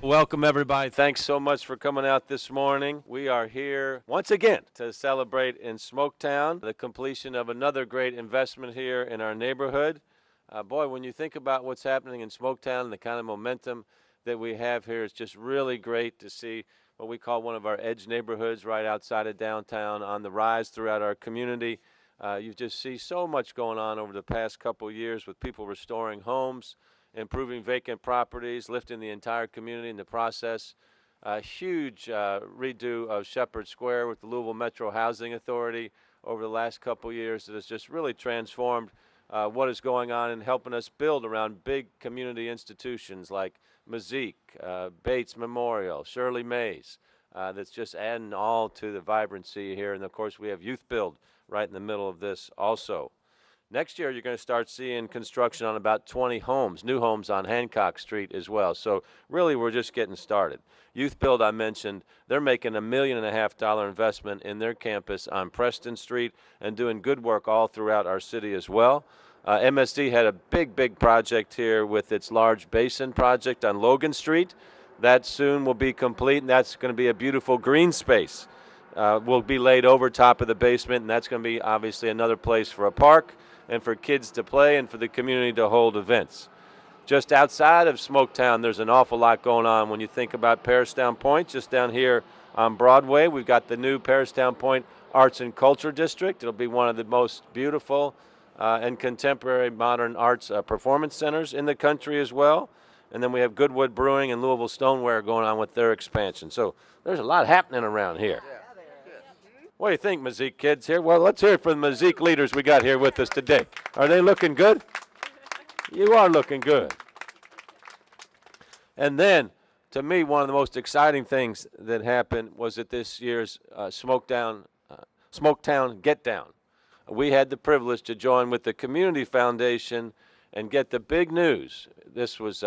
Welcome, everybody. Thanks so much for coming out this morning. We are here once again to celebrate in Smoketown the completion of another great investment here in our neighborhood. Boy, when you think about what's happening in Smoketown and the kind of momentum that we have here, it's just really great to see what we call one of our edge neighborhoods right outside of downtown on the rise throughout our community. You just see so much going on over the past couple years with people restoring homes, improving vacant properties, lifting the entire community in the process. A huge redo of Shepherd Square with the Louisville Metro Housing Authority over the last couple years that has just really transformed what is going on and helping us build around big community institutions like Meyzeek, Bates Memorial, Shirley Mays. That's just adding all to the vibrancy here. And of course, we have Youth Build right in the middle of this also. Next year, you're going to start seeing construction on about 20 homes, new homes on Hancock Street as well. So really, we're just getting started. Youth Build, I mentioned, they're making $1.5 million investment in their campus on Preston Street and doing good work all throughout our city as well. MSD had a big project here with its large basin project on Logan Street. That soon will be complete, and that's going to be a beautiful green space. Will be laid over top of the basement, and that's going to be obviously another place for a park and for kids to play and for the community to hold events. Just outside of Smoketown, there's an awful lot going on when you think about Paristown Point. Just down here on Broadway, we've got the new Paristown Point Arts and Culture District. It'll be one of the most beautiful and contemporary modern arts performance centers in the country as well. And then we have Goodwood Brewing and Louisville Stoneware going on with their expansion. So there's a lot happening around here. What do you think, Meyzeek kids here? Well, let's hear it from the Meyzeek leaders we got here with us today. Are they looking good? You are looking good. And then, to me, one of the most exciting things that happened was at this year's Smoketown Get Down. We had the privilege to join with the Community Foundation and get the big news. This was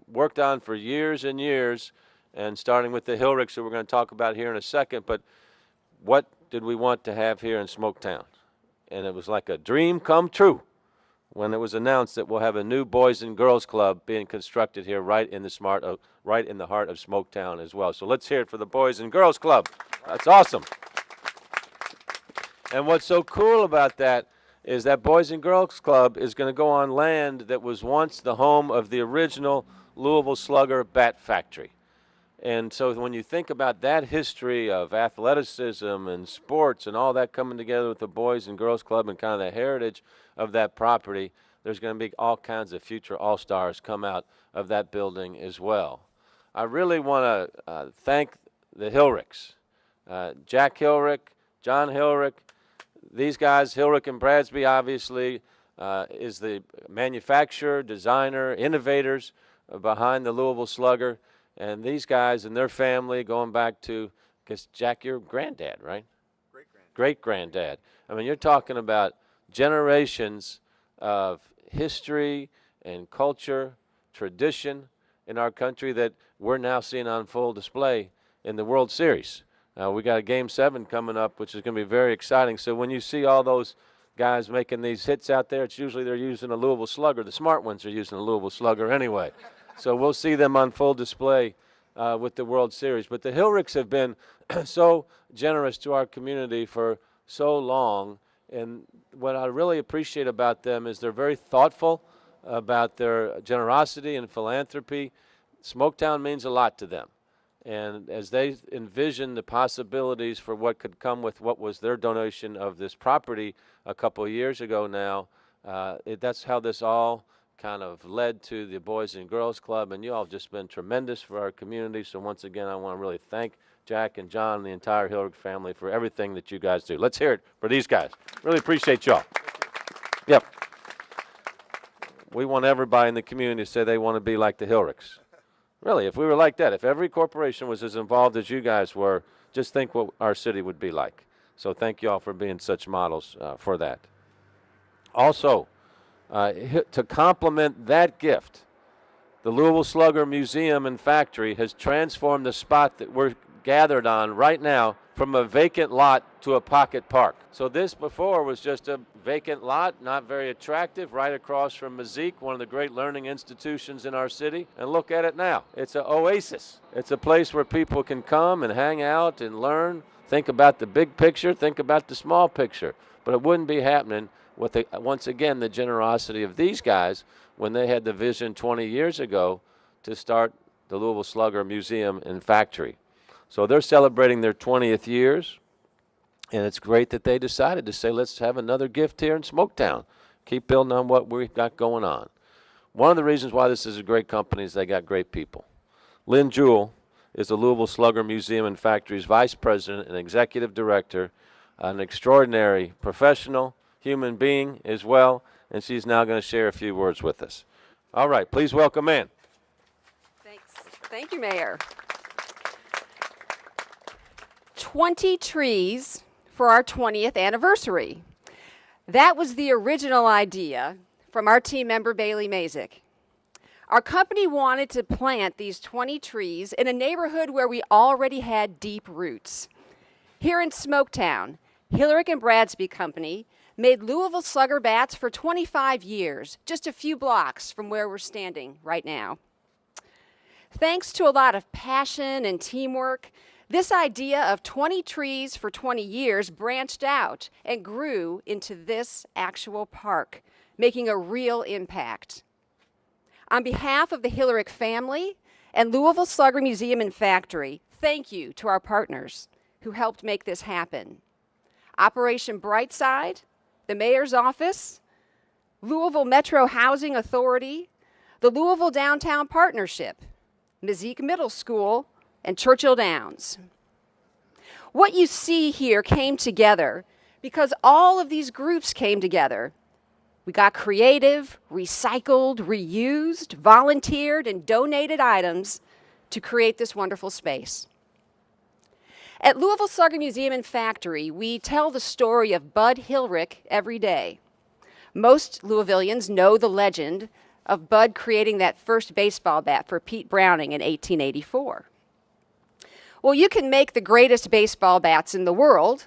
worked on for years and years, and starting with the Hillerichs, who we're going to talk about here in a second. But what did we want to have here in Smoketown? And it was like a dream come true when it was announced that we'll have a new Boys and Girls Club being constructed here right in the heart of Smoketown as well. So let's hear it for the Boys and Girls Club. That's awesome. And what's so cool about that is that Boys and Girls Club is going to go on land that was once the home of the original Louisville Slugger Bat Factory. And so when you think about that history of athleticism and sports and all that coming together with the Boys and Girls Club and kind of the heritage of that property, there's going to be all kinds of future all-stars come out of that building as well. I really want to thank the Hillerichs, Jack Hillerich, John Hillerich. These guys, Hillerich and Bradsby, obviously, is the manufacturer, designer, innovators behind the Louisville Slugger. And these guys and their family, going back to, because Jack, your granddad, right? Great-granddad. I mean, you're talking about generations of history and culture, tradition in our country that we're now seeing on full display in the World Series. We got a Game 7 coming up, which is going to be very exciting. So when you see all those guys making these hits out there, it's usually they're using a Louisville Slugger. The smart ones are using a Louisville Slugger anyway. So we'll see them on full display with the World Series. But the Hillerichs have been so generous to our community for so long. And what I really appreciate about them is they're very thoughtful about their generosity and philanthropy. Smoketown means a lot to them. And as they envision the possibilities for what could come with what was their donation of this property a couple of years ago now, that's how this all kind of led to the Boys and Girls Club, and you all have just been tremendous for our community. So once again, I want to really thank Jack and John and the entire Hillerich family for everything that you guys do. Let's hear it for these guys. Really appreciate y'all. Yep. We want everybody in the community to say they want to be like the Hillerichs. Really, if we were like that, if every corporation was as involved as you guys were, just think what our city would be like. So thank you all for being such models for that. Also, to complement that gift, the Louisville Slugger Museum and Factory has transformed the spot that we're gathered on right now from a vacant lot to a pocket park. So this before was just a vacant lot, not very attractive, right across from Meyzeek, one of the great learning institutions in our city. And look at it now. It's an oasis. It's a place where people can come and hang out and learn, think about the big picture, think about the small picture. But it wouldn't be happening with, once again, the generosity of these guys when they had the vision 20 years ago to start the Louisville Slugger Museum and Factory. So they're celebrating their 20th years, and it's great that they decided to say, let's have another gift here in Smoketown. Keep building on what we've got going on. One of the reasons why this is a great company is they got great people. Lynn Jewell is the Louisville Slugger Museum and Factory's vice president and executive director, an extraordinary professional, human being as well, and she's now going to share a few words with us. All right, please welcome in. Thanks. Thank you, Mayor. 20 trees for our 20th anniversary. That was the original idea from our team member, Bailey Meyzeek. Our company wanted to plant these 20 trees in a neighborhood where we already had deep roots. Here in Smoketown, Hillerich and Bradsby Company made Louisville Slugger bats for 25 years, just a few blocks from where we're standing right now. Thanks to a lot of passion and teamwork, this idea of 20 trees for 20 years branched out and grew into this actual park, making a real impact. On behalf of the Hillerich family and Louisville Slugger Museum and Factory, thank you to our partners who helped make this happen. Operation Brightside, the Mayor's Office, Louisville Metro Housing Authority, the Louisville Downtown Partnership, Meyzeek Middle School, and Churchill Downs. What you see here came together because all of these groups came together. We got creative, recycled, reused, volunteered, and donated items to create this wonderful space. At Louisville Slugger Museum and Factory, we tell the story of Bud Hillerich every day. Most Louisvillians know the legend of Bud creating that first baseball bat for Pete Browning in 1884. Well, you can make the greatest baseball bats in the world,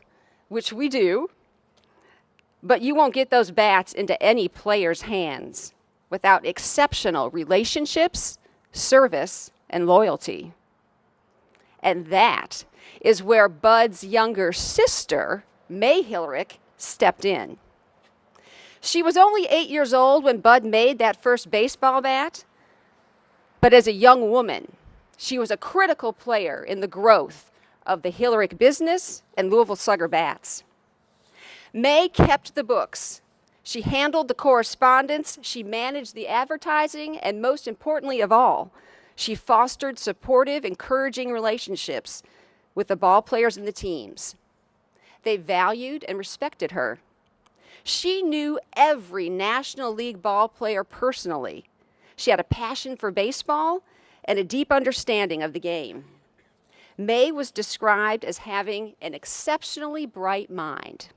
which we do, but you won't get those bats into any player's hands without exceptional relationships, service, and loyalty. And that is where Bud's younger sister, May Hillerich, stepped in. She was only 8 years old when Bud made that first baseball bat, but as a young woman, she was a critical player in the growth of the Hillerich business and Louisville Slugger bats. May kept the books. She handled the correspondence, she managed the advertising, and most importantly of all, she fostered supportive, encouraging relationships with the ball players and the teams. They valued and respected her. She knew every National League ball player personally. She had a passion for baseball and a deep understanding of the game. May was described as having an exceptionally bright mind.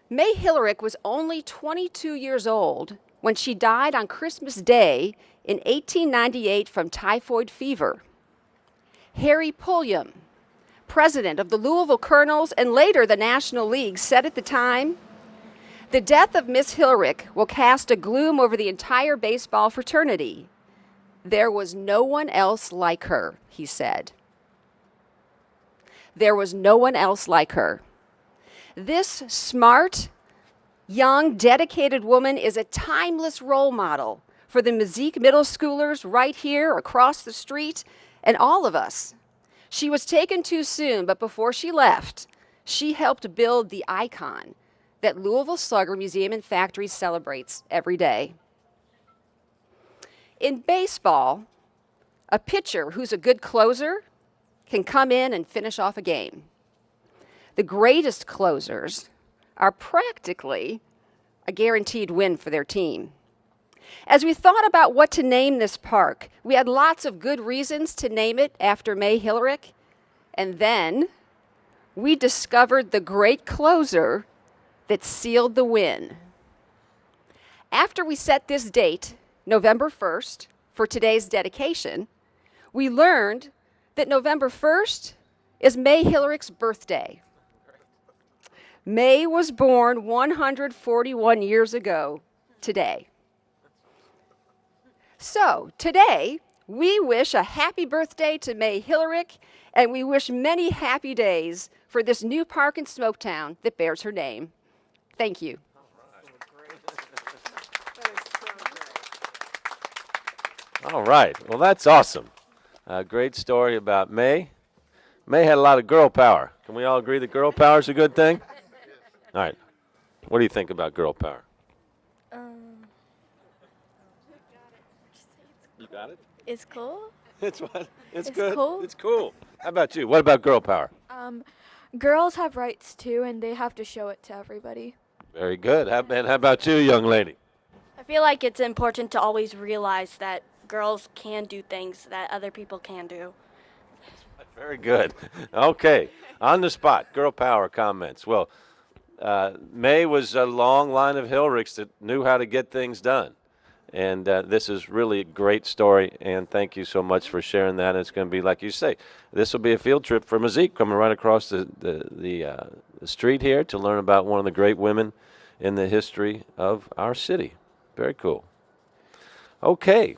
May Hillerich was only 22 years old when she died on Christmas Day in 1898 from typhoid fever. Harry Pulliam, president of the Louisville Colonels and later the National League, said at the time, "The death of Miss Hillerich will cast a gloom over the entire baseball fraternity. There was no one else like her," he said. There was no one else like her. This smart, young, dedicated woman is a timeless role model for the Meyzeek Middle Schoolers right here across the street and all of us. She was taken too soon, but before she left, she helped build the icon that Louisville Slugger Museum and Factory celebrates every day. In baseball, a pitcher who's a good closer can come in and finish off a game. The greatest closers are practically a guaranteed win for their team. As we thought about what to name this park, we had lots of good reasons to name it after May Hillerich, and then we discovered the great closer that sealed the win. After we set this date, November 1st, for today's dedication, we learned that November 1st is May Hillerich's birthday. May was born 141 years ago today. So today, we wish a happy birthday to May Hillerich, and we wish many happy days for this new park in Smoketown that bears her name. Thank you. All right. Well, that's awesome. Great story about May. May had a lot of girl power. Can we all agree that girl power is a good thing? All right. What do you think about girl power? You got it? It's cool. It's what? It's It's good? cool. It's cool. How about you? What about girl power? Girls have rights too, and they have to show it to everybody. Very good. And how about you, young lady? I feel like it's important to always realize that girls can do things that other people can do. Very good. Okay. On the spot, girl power comments. Well, May was a long line of Hillerichs that knew how to get things done. And this is really a great story, and thank you so much for sharing that. It's going to be, like you say, this will be a field trip for Meyzeek coming right across the street here to learn about one of the great women in the history of our city. Very cool. Okay.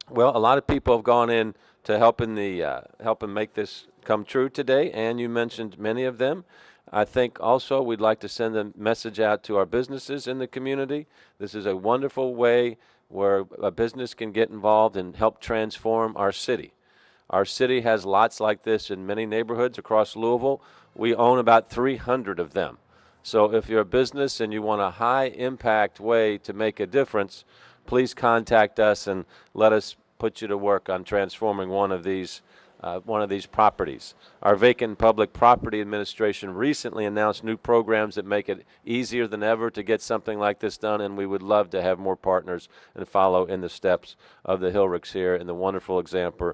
Well, a lot of people have gone in to helping make this come true today, and you mentioned many of them. I think also we'd like to send a message out to our businesses in the community. This is a wonderful way where a business can get involved and help transform our city. Our city has lots like this in many neighborhoods across Louisville. We own about 300 of them. So if you're a business and you want a high impact way to make a difference, please contact us and let us put you to work on transforming one of these properties. Our Vacant Public Property Administration recently announced new programs that make it easier than ever to get something like this done, and we would love to have more partners and follow in the steps of the Hillerichs here and the wonderful example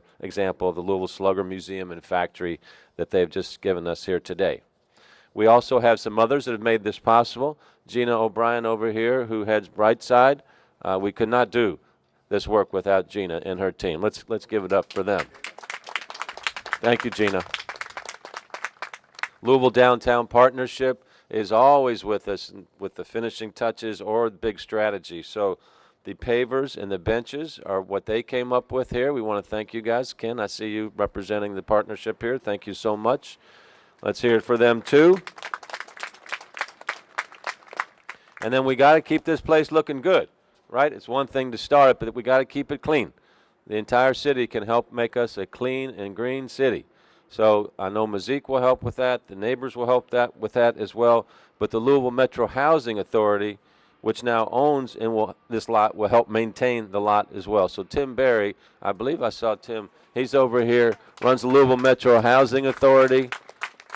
of the Louisville Slugger Museum and Factory that they've just given us here today. We also have some others that have made this possible. Gina O'Brien over here, who heads Brightside. We could not do this work without Gina and her team. Let's give it up for them. Thank you, Gina. Louisville Downtown Partnership is always with us with the finishing touches or the big strategy. So the pavers and the benches are what they came up with here. We want to thank you guys. Ken, I see you representing the partnership here. Thank you so much. Let's hear it for them too. And then we got to keep this place looking good, right? It's one thing to start it, but we got to keep it clean. The entire city can help make us a clean and green city. So I know Meyzeek will help with that. The neighbors will help with that as well. But the Louisville Metro Housing Authority, which now owns this lot, will help maintain the lot as well. So Tim Berry, I believe I saw Tim. He's over here, runs the Louisville Metro Housing Authority.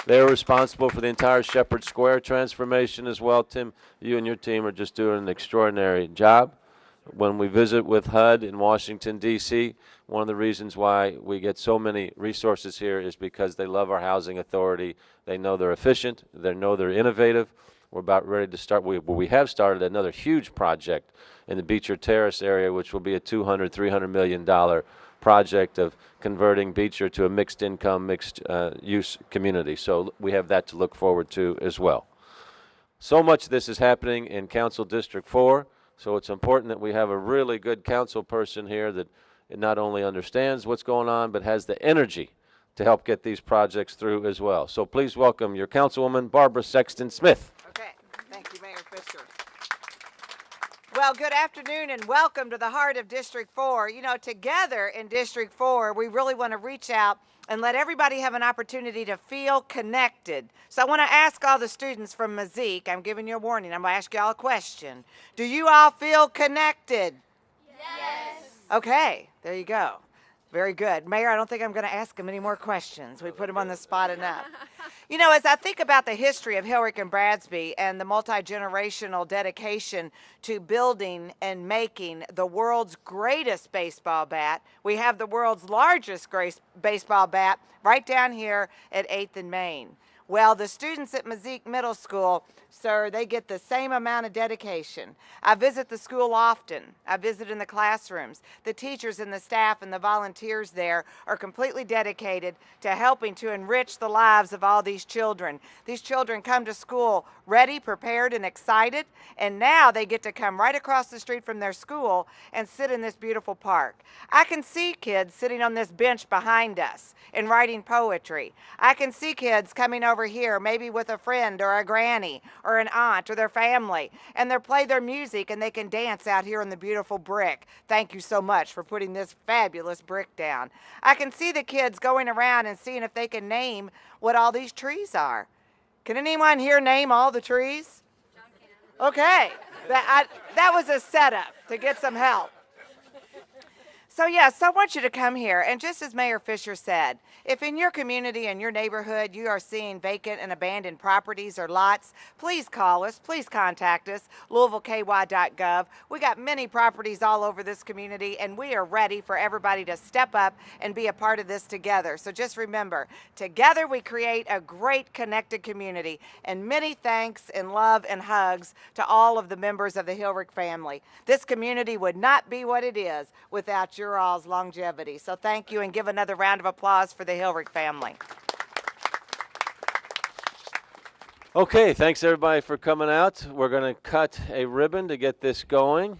They're responsible for the entire Shepherd Square transformation as well. Tim, you and your team are just doing an extraordinary job. When we visit with HUD in Washington, D.C., one of the reasons why we get so many resources here is because they love our housing authority. They know they're efficient. They know they're innovative. We're about ready to start. We have started another huge project in the Beecher Terrace area, which will be a $200-300 million project of converting Beecher to a mixed-income, mixed-use community. So we have that to look forward to as well. So much of this is happening in Council District 4. So it's important that we have a really good council person here that not only understands what's going on, but has the energy to help get these projects through as well. So please welcome your Councilwoman, Barbara Sexton Smith. Okay, thank you, Mayor Fisher. Well, good afternoon and welcome to the heart of District 4. You know, together in District 4, we really want to reach out and let everybody have an opportunity to feel connected. So I want to ask all the students from Meyzeek, I'm giving you a warning, I'm going to ask you all a question. Do you all feel connected? Yes. Okay, there you go. Very good. Mayor, I don't think I'm going to ask him any more questions. We put him on the spot enough. You know, as I think about the history of Hillerich and Bradsby and the multi-generational dedication to building and making the world's greatest baseball bat, we have the world's largest baseball bat right down here at 8th and Main. Well, the students at Meyzeek Middle School, sir, they get the same amount of dedication. I visit the school often. I visit in the classrooms. The teachers and the staff and the volunteers there are completely dedicated to helping to enrich the lives of all these children. These children come to school ready, prepared, and excited, and now they get to come right across the street from their school and sit in this beautiful park. I can see kids sitting on this bench behind us and writing poetry. I can see kids coming over here, maybe with a friend or a granny or an aunt or their family, and they play their music and they can dance out here on the beautiful brick. Thank you so much for putting this fabulous brick down. I can see the kids going around and seeing if they can name what all these trees are. Can anyone here name all the trees? Okay, that was a setup to get some help. So yes, I want you to come here, and just as Mayor Fisher said, if in your community and your neighborhood you are seeing vacant and abandoned properties or lots, please call us, please contact us, louisvilleky.gov. We got many properties all over this community, and we are ready for everybody to step up and be a part of this together. So just remember, together we create a great connected community, and many thanks and love and hugs to all of the members of the Hillerich family. This community would not be what it is without your all's longevity. So thank you, and give another round of applause for the Hillerich family. Okay, thanks everybody for coming out. We're going to cut a ribbon to get this going.